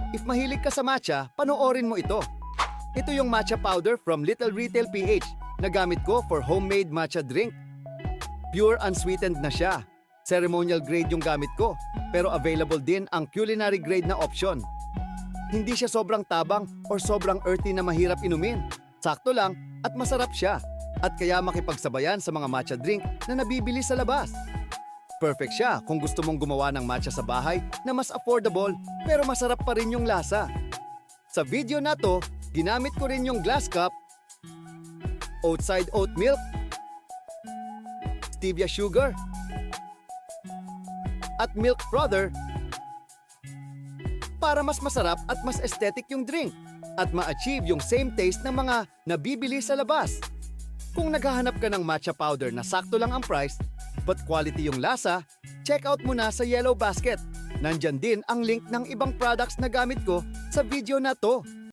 If mahilig ka sa matcha, panoorin mo ito. Ito yung matcha powder from Little Retail PH na gamit ko for homemade matcha drink. Pure unsweetened na siya. Ceremonial grade yung gamit ko, pero available din ang culinary grade na option. Hindi siya sobrang tabang or sobrang earthy na mahirap inumin. Sakto lang at masarap siya. At kaya makipagsabayan sa mga matcha drink na nabibili sa labas. Perfect siya kung gusto mong gumawa ng matcha sa bahay na mas affordable pero masarap pa rin yung lasa. Sa video na to, ginamit ko rin yung glass cup, oatside oat milk, stevia sugar, at milk frother para mas masarap at mas aesthetic yung drink at ma-achieve yung same taste ng mga nabibili sa labas. Kung naghahanap ka ng matcha powder na sakto lang ang price but quality yung lasa, check out mo na sa Yellow Basket. Nandyan din ang link ng ibang products na gamit ko sa video na to.